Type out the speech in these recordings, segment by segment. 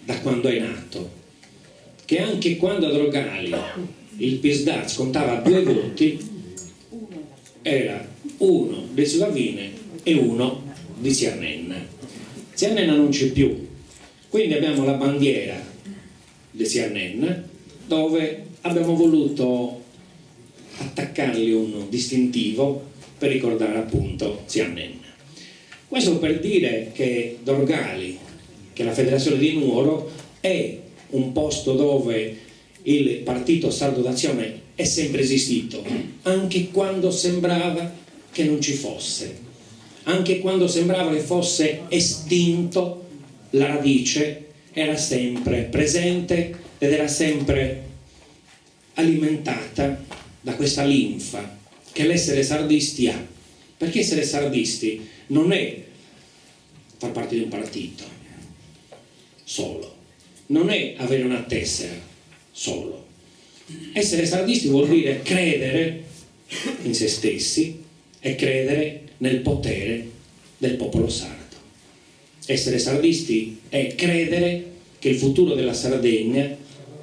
da quando è nato, che anche quando a Drogali il Pisdaz contava 2 voti, era uno di Slavine e uno di Ziarnenna. Ziarnenna non c'è più, quindi abbiamo la bandiera di Ziarnenna, dove abbiamo voluto attaccargli un distintivo per ricordare appunto Ziarnenna. Questo per dire che Drogali, che la Federazione di Nuoro, è un posto dove il Partito Sardo d'Azione è sempre esistito, anche quando sembrava che non ci fosse, anche quando sembrava che fosse estinto, la radice era sempre presente ed era sempre alimentata da questa linfa che l'essere sardisti ha. Perché essere sardisti non è far parte di un partito solo, non è avere una tessera solo. Essere sardisti vuol dire credere in se stessi e credere nel potere del popolo sardo. Essere sardisti è credere che il futuro della Sardegna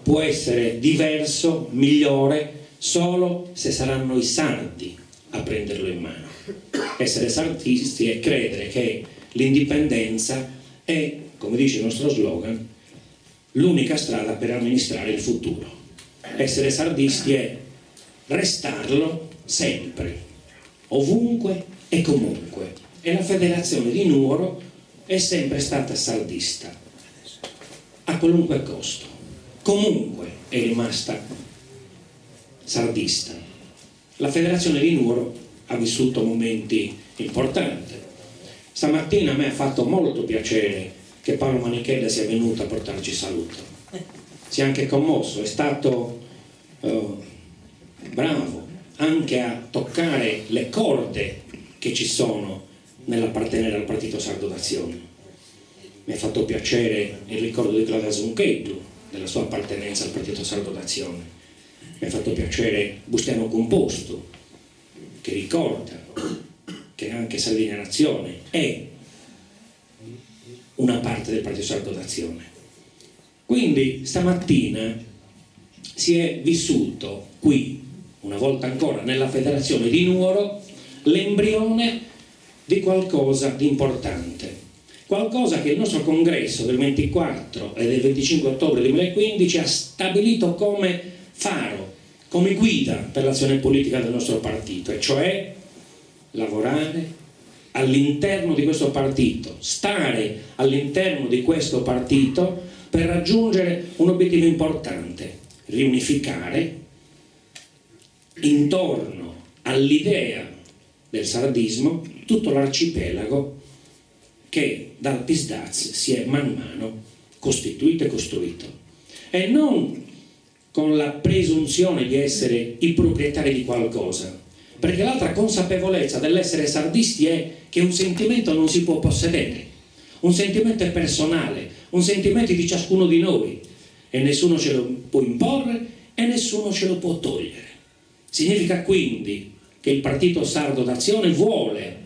può essere diverso, migliore, solo se saranno i sardi a prenderlo in mano. Essere sardisti è credere che l'indipendenza è, come dice il nostro slogan, l'unica strada per amministrare il futuro. Essere sardisti è restarlo sempre, ovunque e comunque. E la Federazione di Nuoro è sempre stata sardista, a qualunque costo. Comunque è rimasta sardista. La Federazione di Nuoro ha vissuto momenti importanti. Stamattina a me ha fatto molto piacere che Paolo Manichella sia venuto a portarci saluto. Si è anche commosso, è stato bravo anche a toccare le corde che ci sono nell'appartenere al Partito Sardo d'Azione. Mi ha fatto piacere il ricordo di Claudia Zunchetu, della sua appartenenza al Partito Sardo d'Azione. Mi ha fatto piacere Bustiano Composto, che ricorda che anche Sardegna Nazione è una parte del Partito Sardo d'Azione. Quindi stamattina si è vissuto qui, una volta ancora nella Federazione di Nuoro, l'embrione di qualcosa di importante, qualcosa che il nostro congresso del 24 e del 25 ottobre 2015 ha stabilito come faro, come guida per l'azione politica del nostro partito, e cioè lavorare all'interno di questo partito, stare all'interno di questo partito per raggiungere un obiettivo importante: riunificare intorno all'idea del sardismo tutto l'arcipelago che dal Pisdaz si è man mano costituito e costruito, e non con la presunzione di essere i proprietari di qualcosa, perché l'altra consapevolezza dell'essere sardisti è che un sentimento non si può possedere, un sentimento è personale, un sentimento di ciascuno di noi, e nessuno ce lo può imporre e nessuno ce lo può togliere. Significa quindi che il Partito Sardo d'Azione vuole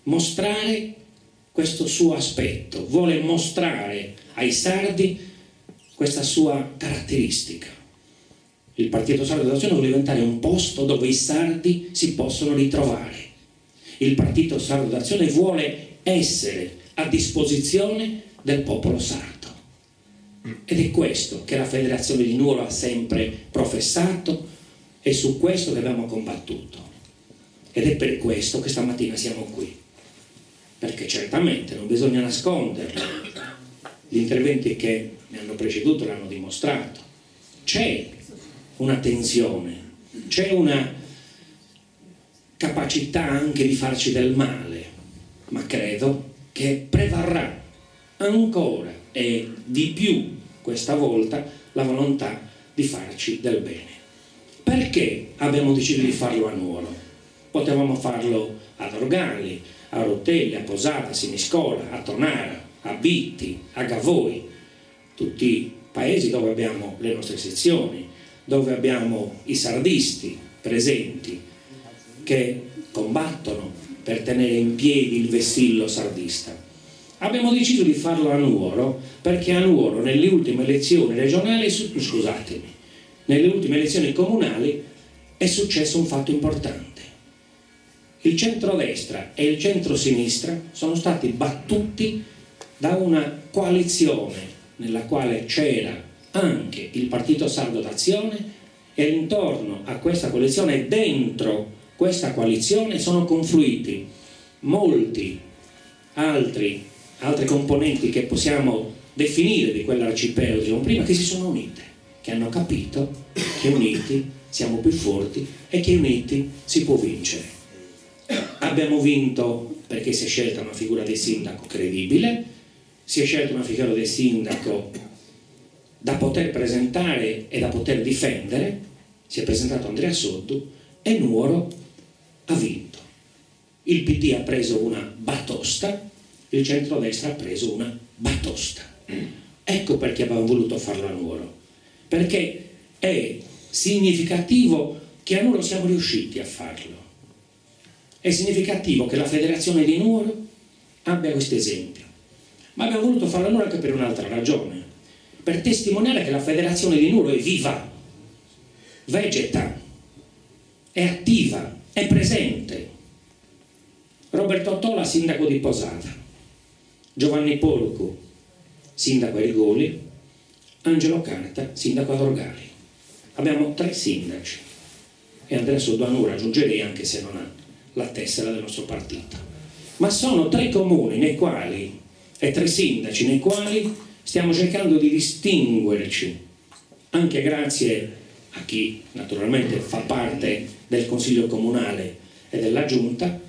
mostrare questo suo aspetto, vuole mostrare ai sardi questa sua caratteristica. Il Partito Sardo d'Azione vuole diventare un posto dove i sardi si possono ritrovare. Il Partito Sardo d'Azione vuole essere a disposizione del popolo sardo. Ed è questo che la Federazione di Nuoro ha sempre professato, e su questo che abbiamo combattuto. Ed è per questo che stamattina siamo qui. Perché certamente non bisogna nasconderlo. Gli interventi che mi hanno preceduto l'hanno dimostrato. C'è una tensione, c'è una capacità anche di farci del male, ma credo che prevarrà ancora e di più questa volta la volontà di farci del bene. Perché abbiamo deciso di farlo a Nuoro? Potevamo farlo a Drogali, a Rotelli, a Posata, a Siniscola, a Tonara, a Bitti, a Gavoi, tutti paesi dove abbiamo le nostre sezioni, dove abbiamo i sardisti presenti che combattono per tenere in piedi il vessillo sardista. Abbiamo deciso di farlo a Nuoro perché a Nuoro nelle ultime elezioni regionali, nelle ultime elezioni comunali è successo un fatto importante. Il centrodestra e il centrosinistra sono stati battuti da una coalizione nella quale c'era anche il Partito Sardo d'Azione, e intorno a questa coalizione, dentro questa coalizione, sono confluiti molti altre componenti che possiamo definire di quell'arcipelago, diciamo prima, che si sono unite, che hanno capito che uniti siamo più forti e che uniti si può vincere. Abbiamo vinto perché si è scelta una figura del sindaco credibile, si è scelta una figura del sindaco da poter presentare e da poter difendere. Si è presentato Andrea Soddu e Nuoro ha vinto. Il PD ha preso una batosta, il centrodestra ha preso una batosta. Ecco perché abbiamo voluto farlo a Nuoro, perché è significativo che a Nuoro siamo riusciti a farlo. È significativo che la federazione di Nuoro abbia questo esempio. Ma abbiamo voluto farlo a Nuoro anche per un'altra ragione, per testimoniare che la federazione di Nuoro è viva, vegeta, è attiva, è presente. Roberto Tola, sindaco di Posata, Giovanni Porcu, sindaco a Rigoli, Angelo Carta, sindaco ad Orgali. Abbiamo 3 sindaci e Andrea Soddu a Nuoro aggiungerei, anche se non ha la tessera del nostro partito. Ma sono 3 comuni nei quali, e 3 sindaci nei quali stiamo cercando di distinguerci, anche grazie a chi naturalmente fa parte del Consiglio Comunale e della Giunta,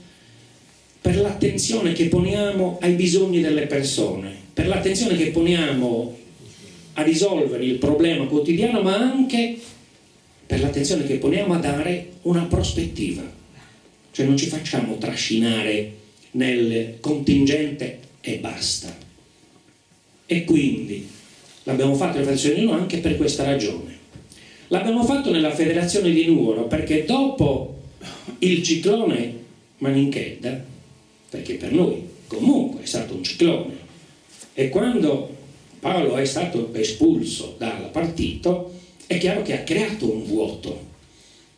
per l'attenzione che poniamo ai bisogni delle persone, per l'attenzione che poniamo a risolvere il problema quotidiano, ma anche per l'attenzione che poniamo a dare una prospettiva. Cioè non ci facciamo trascinare nel contingente e basta. E quindi l'abbiamo fatto nella Federazione di Nuoro anche per questa ragione. L'abbiamo fatto nella Federazione di Nuoro perché dopo il ciclone Maninchedda, perché per noi comunque è stato un ciclone, e quando Paolo è stato espulso dal partito è chiaro che ha creato un vuoto,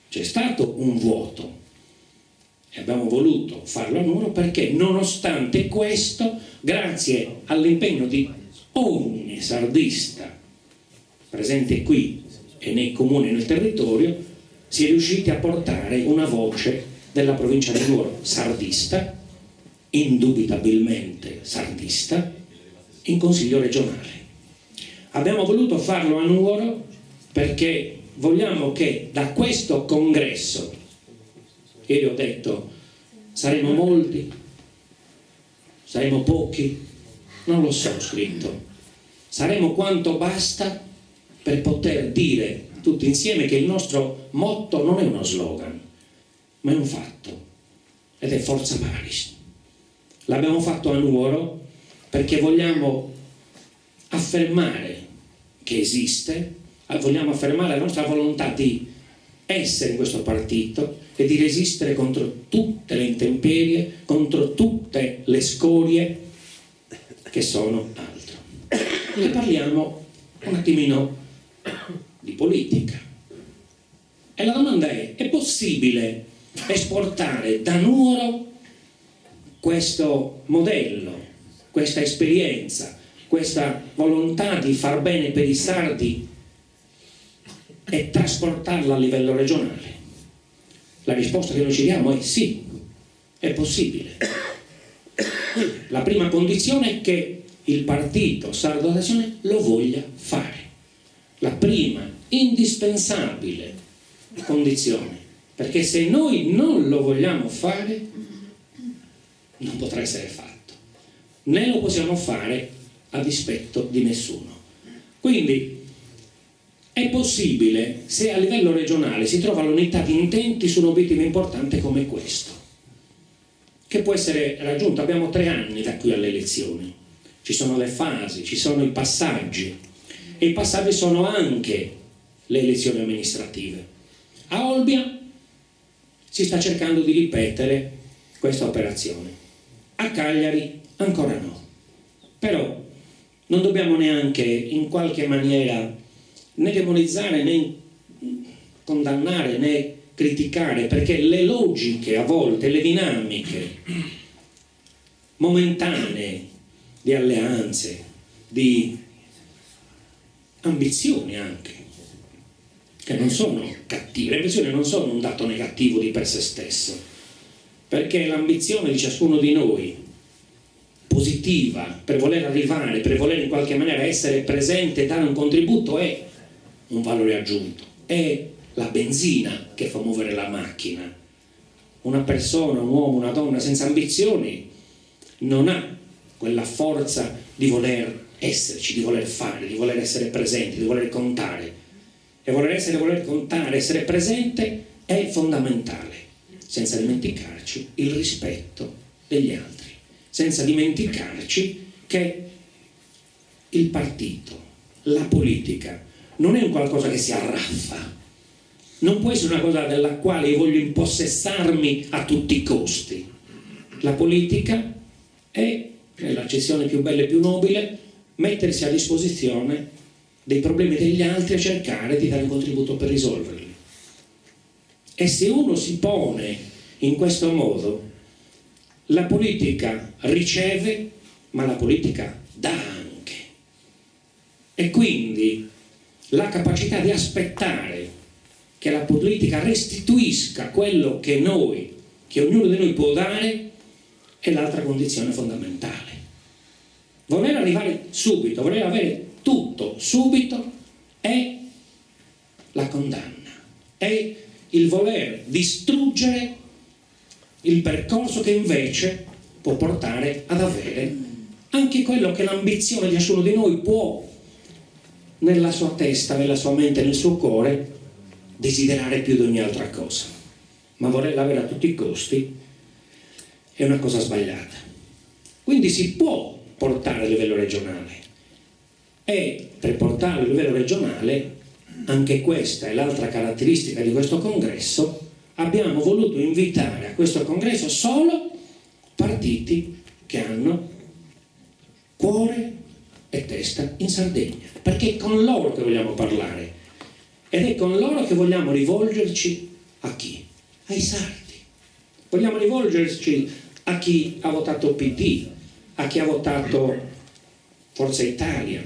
c'è stato un vuoto, e abbiamo voluto farlo a Nuoro perché nonostante questo, grazie all'impegno di ogni sardista presente qui e nei comuni e nel territorio, si è riusciti a portare una voce della provincia di Nuoro sardista, indubitabilmente sardista, in consiglio regionale. Abbiamo voluto farlo a Nuoro perché vogliamo che da questo congresso, ieri ho detto, saremo molti, saremo pochi, non lo so scritto, saremo quanto basta per poter dire tutti insieme che il nostro motto non è uno slogan, ma è un fatto, ed è Forza Paris. L'abbiamo fatto a Nuoro perché vogliamo affermare che esiste, vogliamo affermare la nostra volontà di essere in questo partito e di resistere contro tutte le intemperie, contro tutte le scorie che sono altro. E parliamo un attimino di politica. E la domanda è possibile esportare da Nuoro questo modello, questa esperienza, questa volontà di far bene per i sardi e trasportarla a livello regionale? La risposta che noi ci diamo è sì, è possibile. La prima condizione è che il partito Sardo d'Azione lo voglia fare. La prima indispensabile condizione, perché se noi non lo vogliamo fare non potrà essere fatto, né lo possiamo fare a dispetto di nessuno. Quindi è possibile se a livello regionale si trova l'unità di intenti su un obiettivo importante come questo, che può essere raggiunto. Abbiamo 3 anni da qui alle elezioni, ci sono le fasi, ci sono i passaggi, e i passaggi sono anche le elezioni amministrative. A Olbia si sta cercando di ripetere questa operazione, a Cagliari ancora no. Però non dobbiamo neanche in qualche maniera né demonizzare né condannare né criticare, perché le logiche a volte, le dinamiche momentanee di alleanze, di ambizioni anche, che non sono cattive, le ambizioni non sono un dato negativo di per sé stesso, perché l'ambizione di ciascuno di noi positiva, per voler arrivare, per voler in qualche maniera essere presente e dare un contributo, è un valore aggiunto, è la benzina che fa muovere la macchina. Una persona, un uomo, una donna senza ambizioni non ha quella forza di voler esserci, di voler fare, di voler essere presente, di voler contare. E voler contare, essere presente è fondamentale, senza dimenticarci il rispetto degli altri, senza dimenticarci che il partito, la politica, non è un qualcosa che si arraffa, non può essere una cosa della quale io voglio impossessarmi a tutti i costi. La politica è, nell'accezione più bella e più nobile, mettersi a disposizione dei problemi degli altri e cercare di dare un contributo per risolverli. E se uno si pone in questo modo, la politica riceve, ma la politica dà anche. E quindi la capacità di aspettare che la politica restituisca quello che ognuno di noi può dare, è l'altra condizione fondamentale. Voler arrivare subito, voler avere tutto subito è la condanna, è il voler distruggere il percorso che invece può portare ad avere anche quello che l'ambizione di ciascuno di noi può, nella sua testa, nella sua mente, nel suo cuore, desiderare più di ogni altra cosa. Ma volerla avere a tutti i costi è una cosa sbagliata. Quindi si può portare a livello regionale, e per portarlo a livello regionale, anche questa è l'altra caratteristica di questo congresso, abbiamo voluto invitare a questo congresso solo partiti che hanno cuore e testa in Sardegna, perché è con loro che vogliamo parlare ed è con loro che vogliamo rivolgerci. A chi? Ai sardi. Vogliamo rivolgerci a chi ha votato PD, a chi ha votato Forza Italia,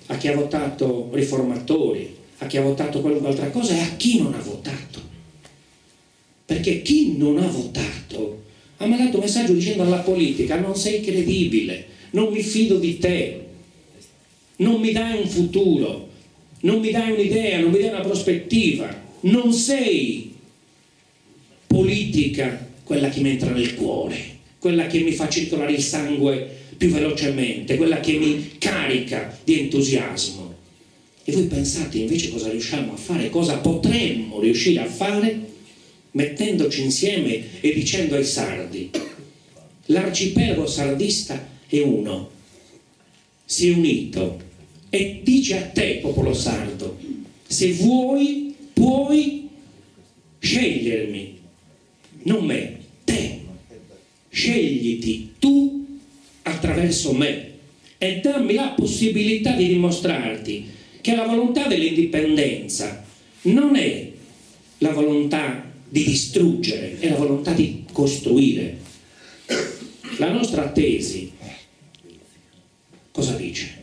a chi ha votato Riformatori, a chi ha votato qualunque altra cosa, e a chi non ha votato. Perché chi non ha votato ha mandato un messaggio dicendo alla politica: non sei credibile, non mi fido di te, non mi dai un futuro, non mi dai un'idea, non mi dai una prospettiva, non sei politica quella che mi entra nel cuore, quella che mi fa circolare il sangue più velocemente, quella che mi carica di entusiasmo. E voi pensate invece cosa riusciamo a fare, cosa potremmo riuscire a fare mettendoci insieme e dicendo ai sardi: l'arcipelago sardista è uno, si è unito e dice a te, popolo sardo, se vuoi puoi scegliermi, non me, te, scegliti tu attraverso me e dammi la possibilità di dimostrarti che la volontà dell'indipendenza non è la volontà di distruggere, è la volontà di costruire. La nostra tesi cosa dice?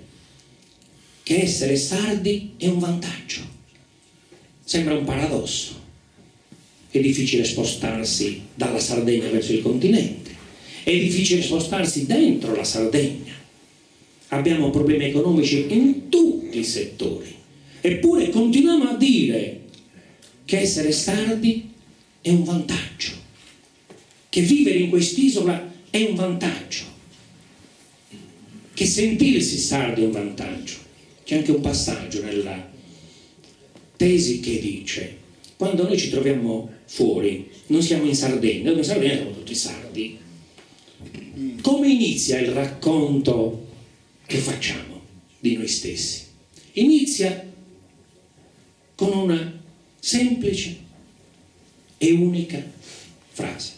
Che essere sardi è un vantaggio. Sembra un paradosso. È difficile spostarsi dalla Sardegna verso il continente, è difficile spostarsi dentro la Sardegna, abbiamo problemi economici in tutti i settori, eppure continuiamo a dire che essere sardi è un vantaggio, che vivere in quest'isola è un vantaggio, che sentirsi sardi è un vantaggio. C'è anche un passaggio nella tesi che dice: quando noi ci troviamo fuori, non siamo in Sardegna, noi in Sardegna siamo tutti sardi. Come inizia il racconto che facciamo di noi stessi? Inizia con una semplice e unica frase: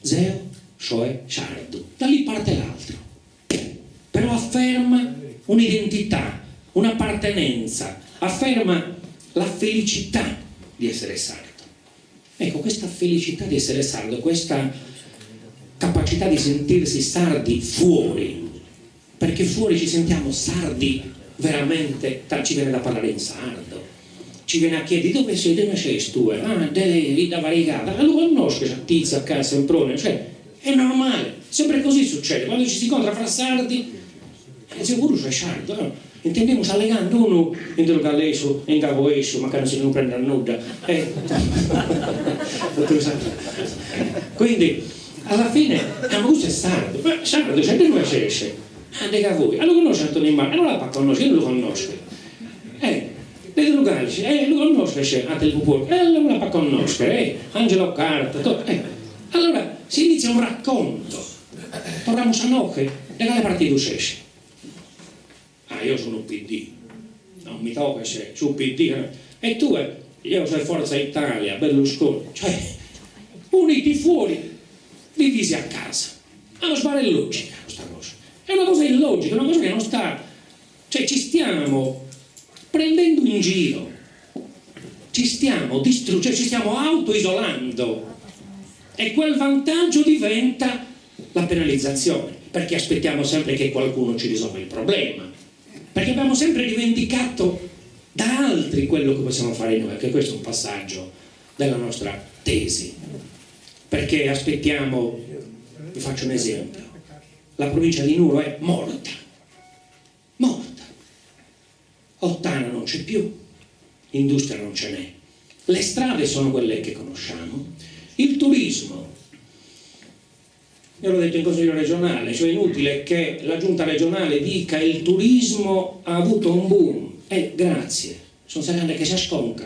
Zeo, cioè sardo. Da lì parte l'altro. Però però afferma un'identità, un'appartenenza, afferma la felicità di essere sardo. Ecco, questa felicità di essere sardo, questa capacità di sentirsi sardi fuori, perché fuori ci sentiamo sardi veramente, ci viene da parlare in sardo, ci viene a chiedere dove sei tu? Da variegata, lo conosco, c'è tizio a casa, semprone, cioè è normale, sempre così succede, quando ci si incontra fra sardi, sicuro c'è sardo, no? Intendiamo allegando uno in del galleso, in cavoescio, ma che non si non prende a nuda. Quindi alla fine questo è sardo, sardo, c'è dove esce, dica voi, allora conosce Antonio Marco, non la conosce, io non lo conosco. Dei locali, lo conosco, c'è del Pupur, non la conoscere, Angelo Carta, allora si inizia un racconto, torniamo a Noche, da quale partito esce? Io sono PD, non mi tocca se su PD, e tu io sono Forza Italia, Berlusconi, cioè uniti fuori, divisi a casa. Non sbaglia logica questa cosa, è una cosa illogica, una cosa che non sta, cioè ci stiamo prendendo in giro, ci stiamo distruggendo, ci stiamo autoisolando e quel vantaggio diventa la penalizzazione, perché aspettiamo sempre che qualcuno ci risolva il problema. Perché abbiamo sempre dimenticato da altri quello che possiamo fare noi, anche questo è un passaggio della nostra tesi. Perché aspettiamo, vi faccio un esempio, la provincia di Nuoro è morta, Ottana non c'è più, industria non ce n'è, le strade sono quelle che conosciamo, il turismo, io l'ho detto in consiglio regionale, cioè è inutile che la giunta regionale dica il turismo ha avuto un boom, grazie, sono stati che si sconca,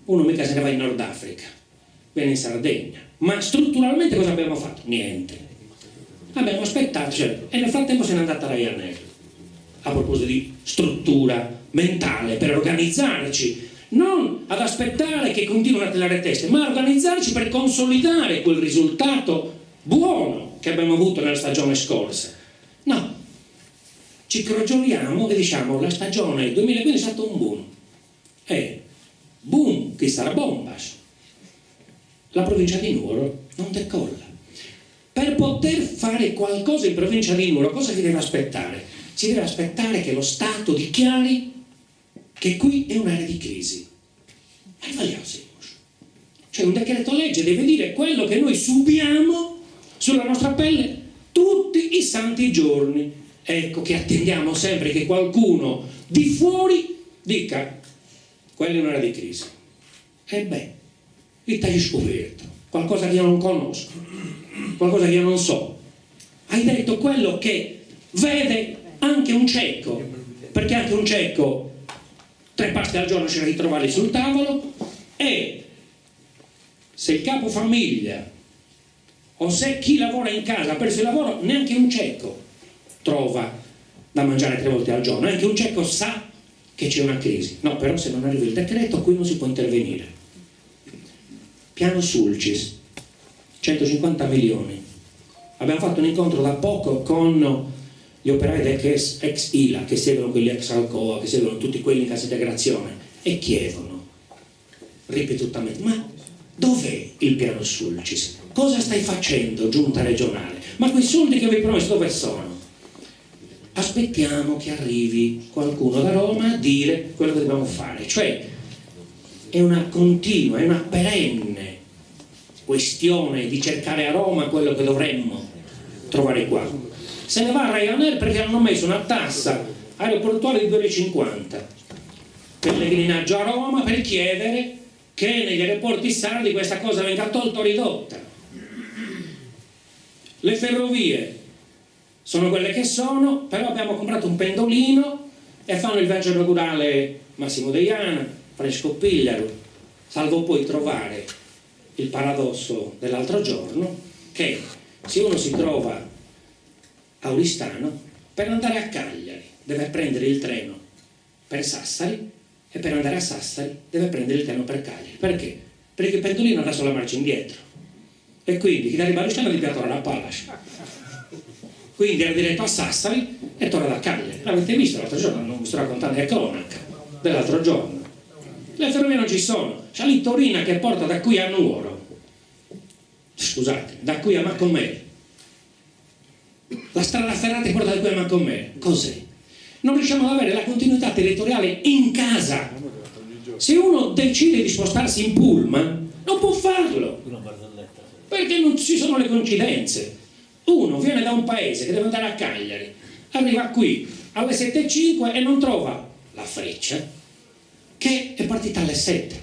uno mica se ne va in Nord Africa, viene in Sardegna, ma strutturalmente cosa abbiamo fatto? Niente, abbiamo aspettato, e nel frattempo se n'è andata Ryanair, a proposito di struttura mentale per organizzarci, non ad aspettare che continuino a tirare teste, ma a organizzarci per consolidare quel risultato buono che abbiamo avuto nella stagione scorsa. No, ci crogioliamo e diciamo la stagione 2015 è stato un boom, boom, che sarà bomba, la provincia di Nuoro non decolla. Per poter fare qualcosa in provincia di Nuoro cosa si deve aspettare? Si deve aspettare che lo Stato dichiari che qui è un'area di crisi. Cioè un decreto legge deve dire quello che noi subiamo sulla nostra pelle tutti i santi giorni. Ecco che attendiamo sempre che qualcuno di fuori dica quella è un'area di crisi. Il taglio scoperto, qualcosa che io non conosco, qualcosa che io non so. Hai detto quello che vede anche un cieco, perché anche un cieco 3 pasti al giorno c'è da ritrovarli sul tavolo, e se il capofamiglia o se chi lavora in casa ha perso il lavoro, neanche un cieco trova da mangiare 3 volte al giorno, anche un cieco sa che c'è una crisi. No, però se non arriva il decreto qui non si può intervenire. Piano Sulcis, 150 milioni. Abbiamo fatto un incontro da poco con gli operai ex ILA, che seguono quelli ex Alcoa, che seguono tutti quelli in cassa integrazione, e chiedono ripetutamente: ma dov'è il piano Sulcis? Cosa stai facendo, giunta regionale? Ma quei soldi che avevi promesso dove sono? Aspettiamo che arrivi qualcuno da Roma a dire quello che dobbiamo fare. Cioè è una continua, è una perenne questione di cercare a Roma quello che dovremmo trovare qua. Se ne va a Ryanair perché hanno messo una tassa aeroportuale di 2,50 pellegrinaggio a Roma per chiedere che negli aeroporti sardi questa cosa venga tolta o ridotta. Le ferrovie sono quelle che sono, però abbiamo comprato un pendolino e fanno il viaggio inaugurale Massimo Deiana, Francesco Pigliaro, salvo poi trovare il paradosso dell'altro giorno che se uno si trova a Oristano, per andare a Cagliari deve prendere il treno per Sassari, e per andare a Sassari deve prendere il treno per Cagliari. Perché? Perché il pendolino dà solo marcia indietro, e quindi chi arriva a Oristano deve attorare la palla. quindi era diretto a Sassari e torna da Cagliari. L'avete visto l'altro giorno, non vi sto raccontando le cronaca dell'altro giorno. Le ferrovie non ci sono, c'è l'Ittorina che porta da qui a Nuoro, scusate, da qui a Maccomè, la strada ferrata che porta da qui a Maccomè. Cos'è? Non riusciamo ad avere la continuità territoriale in casa. Se uno decide di spostarsi in pullman non può farlo, perché non ci sono le coincidenze. Uno viene da un paese che deve andare a Cagliari, arriva qui alle 7:05 e non trova la Freccia che è partita alle 7.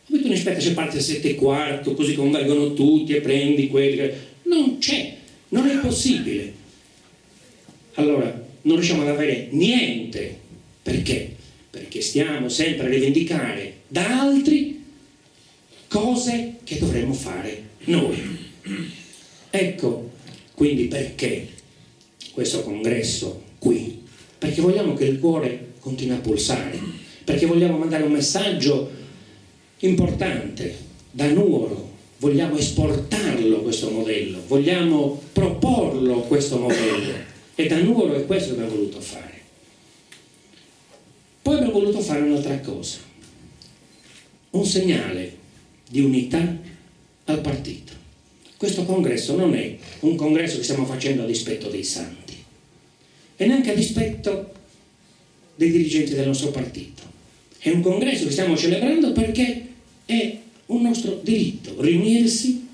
Poi tu ne aspetta se parte alle 7:15, così convergono tutti e prendi quelli che... Non c'è, non è possibile. Allora non riusciamo ad avere niente. Perché? Perché stiamo sempre a rivendicare da altri cose che dovremmo fare noi. Ecco quindi perché questo congresso qui, perché vogliamo che il cuore continui a pulsare, perché vogliamo mandare un messaggio importante da Nuoro, vogliamo esportarlo questo modello, vogliamo proporlo questo modello, e da Nuoro è questo che abbiamo voluto fare. Poi abbiamo voluto fare un'altra cosa, un segnale di unità al partito. Questo congresso non è un congresso che stiamo facendo a dispetto dei santi e neanche a dispetto dei dirigenti del nostro partito. È un congresso che stiamo celebrando perché è un nostro diritto riunirsi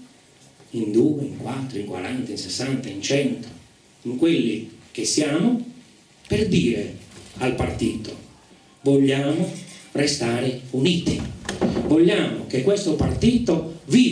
in 2, in 4, in 40, in 60, in 100, in quelli che siamo, per dire al partito: vogliamo restare uniti, vogliamo che questo partito